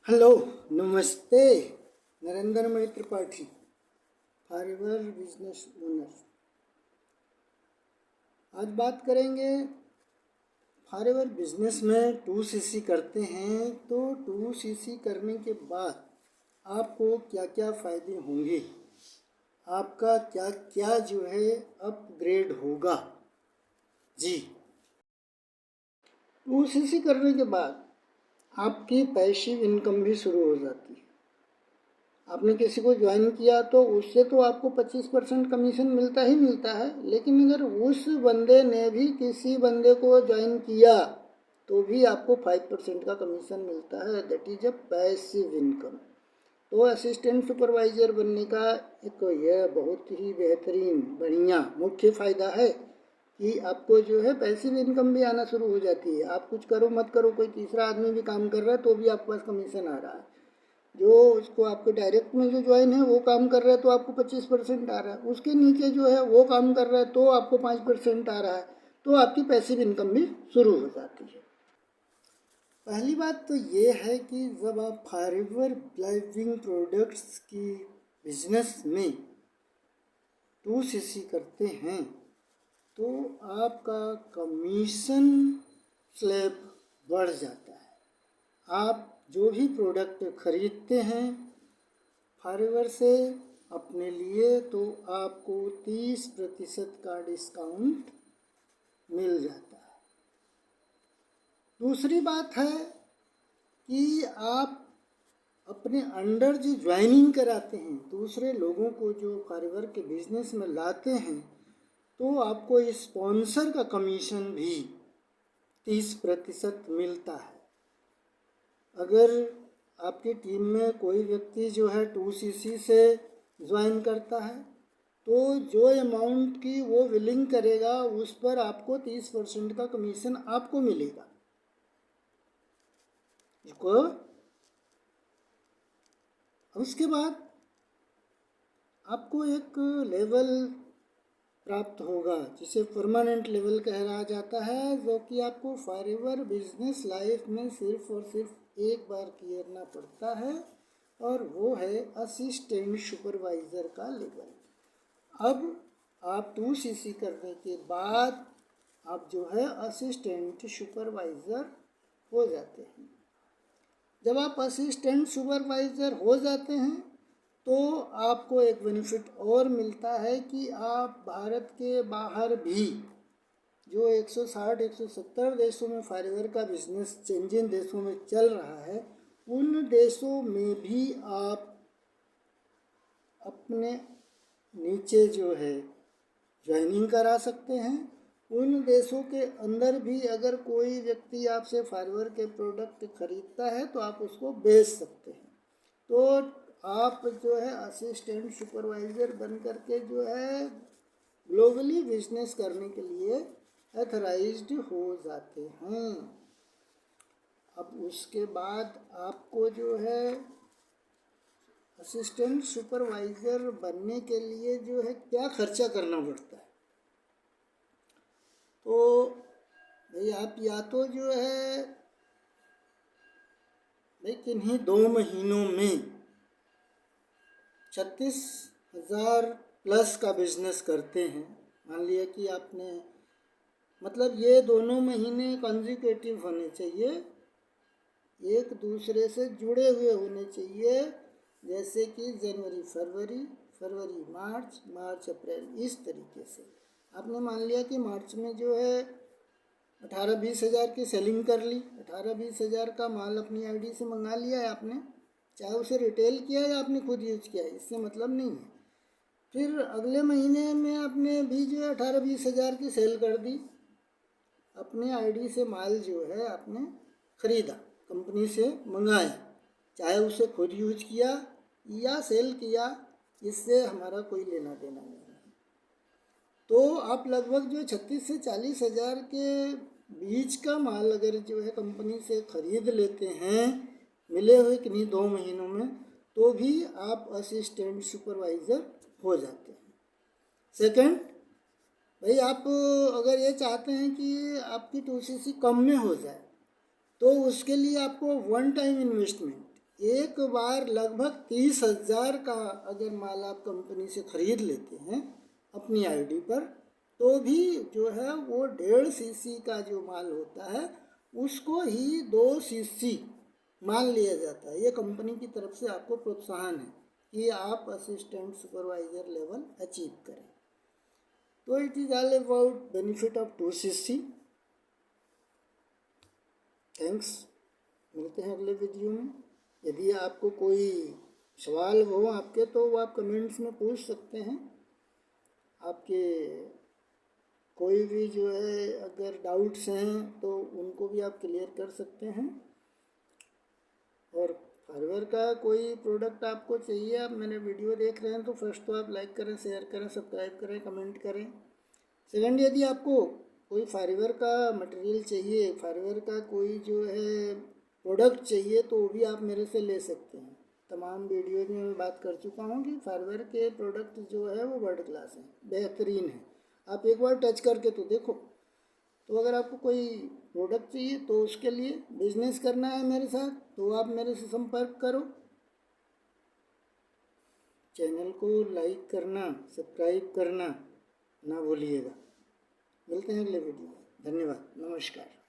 Hello, नमस्ते। Narendra Mani Tripathi, forever business owner. आज बात करेंगे फॉरएवर बिजनेस में 2CC करते हैं तो 2CC करने के बाद आपको क्या क्या फ़ायदे होंगे, आपका क्या क्या जो है अपग्रेड होगा। जी, 2CC करने के बाद आपकी पैसिव इनकम भी शुरू हो जाती है। आपने किसी को ज्वाइन किया तो उससे तो आपको 25% कमीशन मिलता ही मिलता है, लेकिन अगर उस बंदे ने भी किसी बंदे को ज्वाइन किया तो भी आपको 5% का कमीशन मिलता है। That is a passive income. तो असिस्टेंट सुपरवाइज़र बनने का एक यह बहुत ही बेहतरीन बढ़िया मुख्य फ़ायदा है कि आपको जो है पैसिव इनकम भी आना शुरू हो जाती है। आप कुछ करो मत करो, कोई तीसरा आदमी भी काम कर रहा है तो भी आपके पास कमीशन आ रहा है। जो उसको आपके डायरेक्ट में जो ज्वाइन है वो काम कर रहा है तो आपको 25% आ रहा है, उसके नीचे जो है वो काम कर रहा है तो आपको 5% आ रहा है। तो आपकी पैसिव इनकम भी शुरू हो जाती है। पहली बात तो ये है कि जब आप फॉरएवर लाइविंग प्रोडक्ट्स की बिजनेस में 2CC करते हैं तो आपका कमीशन स्लैब बढ़ जाता है। आप जो भी प्रोडक्ट खरीदते हैं फॉरएवर से अपने लिए तो आपको 30% का डिस्काउंट मिल जाता है। दूसरी बात है कि आप अपने अंडर जो ज्वाइनिंग कराते हैं, दूसरे लोगों को जो फॉरएवर के बिजनेस में लाते हैं, तो आपको स्पॉन्सर का कमीशन भी 30% मिलता है। अगर आपकी टीम में कोई व्यक्ति जो है 2CC से ज्वाइन करता है तो जो अमाउंट की वो विलिंग करेगा उस पर आपको 30% का कमीशन आपको मिलेगा। इसको उसके बाद आपको एक लेवल प्राप्त होगा जिसे परमानेंट लेवल कहा जाता है, जो कि आपको फॉरएवर बिजनेस लाइफ में सिर्फ और सिर्फ एक बार करना पड़ता है, और वो है असिस्टेंट सुपरवाइज़र का लेवल। अब आप 2CC करने के बाद आप जो है असिस्टेंट सुपरवाइज़र हो जाते हैं। जब आप असिस्टेंट सुपरवाइज़र हो जाते हैं तो आपको एक बेनिफिट और मिलता है कि आप भारत के बाहर भी जो 160-170 देशों में फॉरएवर का बिजनेस जिन देशों में चल रहा है, उन देशों में भी आप अपने नीचे जो है ज्वाइनिंग करा सकते हैं। उन देशों के अंदर भी अगर कोई व्यक्ति आपसे फॉरएवर के प्रोडक्ट खरीदता है तो आप उसको बेच सकते हैं। तो आप जो है असिस्टेंट सुपरवाइज़र बन करके जो है ग्लोबली बिजनेस करने के लिए ऑथराइज्ड हो जाते हैं। अब उसके बाद आपको जो है असिस्टेंट सुपरवाइज़र बनने के लिए जो है क्या खर्चा करना पड़ता है। तो भाई आप या तो जो है भाई किन्हीं 2 महीनों में 36,000 प्लस का बिजनेस करते हैं। मान लिया कि आपने मतलब ये दोनों महीने कंजिक्यूटिव होने चाहिए, एक दूसरे से जुड़े हुए होने चाहिए, जैसे कि जनवरी फरवरी, फरवरी मार्च, मार्च अप्रैल, इस तरीके से। आपने मान लिया कि मार्च में जो है 18-20 हज़ार की सेलिंग कर ली, 18-20 हज़ार का माल अपनी आईडी से मंगा लिया है आपने, चाहे उसे रिटेल किया या आपने खुद यूज किया है, इससे मतलब नहीं है। फिर अगले महीने में आपने भी जो है 18-20 हज़ार की सेल कर दी, अपने आईडी से माल जो है आपने ख़रीदा, कंपनी से मंगाया, चाहे उसे खुद यूज किया या सेल किया, इससे हमारा कोई लेना देना नहीं है। तो आप लगभग जो 36 से 40 हज़ार के बीच का माल अगर जो है कंपनी से ख़रीद लेते हैं मिले हुए किन्हीं 2 महीनों में, तो भी आप असिस्टेंट सुपरवाइज़र हो जाते हैं। सेकंड, भाई आप अगर ये चाहते हैं कि आपकी 2CC कम में हो जाए तो उसके लिए आपको वन टाइम इन्वेस्टमेंट एक बार लगभग 30,000 का अगर माल आप कंपनी से खरीद लेते हैं अपनी आईडी पर, तो भी जो है वो 1.5 सीसी का जो माल होता है उसको ही 2 सीसी मान लिया जाता है। ये कंपनी की तरफ से आपको प्रोत्साहन है कि आप असिस्टेंट सुपरवाइजर लेवल अचीव करें। तो it is all about benefit of 2 CC. Thanks, मिलते हैं अगले वीडियो में। यदि आपको कोई सवाल हो आपके, तो वो आप कमेंट्स में पूछ सकते हैं। आपके कोई भी जो है अगर डाउट्स हैं तो उनको भी आप क्लियर कर सकते हैं। और फाइवर का कोई प्रोडक्ट आपको चाहिए, आप मेरे वीडियो देख रहे हैं, तो फर्स्ट तो आप लाइक करें, शेयर करें, सब्सक्राइब करें, कमेंट करें। सेकंड, यदि आपको कोई फाइवर का मटेरियल चाहिए, फाइवर का कोई जो है प्रोडक्ट चाहिए, तो वो भी आप मेरे से ले सकते हैं। तमाम वीडियो में मैं बात कर चुका हूँ कि फाइवर के प्रोडक्ट जो है वो वर्ल्ड क्लास हैं, बेहतरीन है। आप एक बार टच करके तो देखो। तो अगर आपको कोई प्रोडक्ट चाहिए तो उसके लिए बिजनेस करना है मेरे साथ, तो आप मेरे से संपर्क करो। चैनल को लाइक करना, सब्सक्राइब करना ना भूलिएगा। मिलते हैं अगले वीडियो में। धन्यवाद, नमस्कार।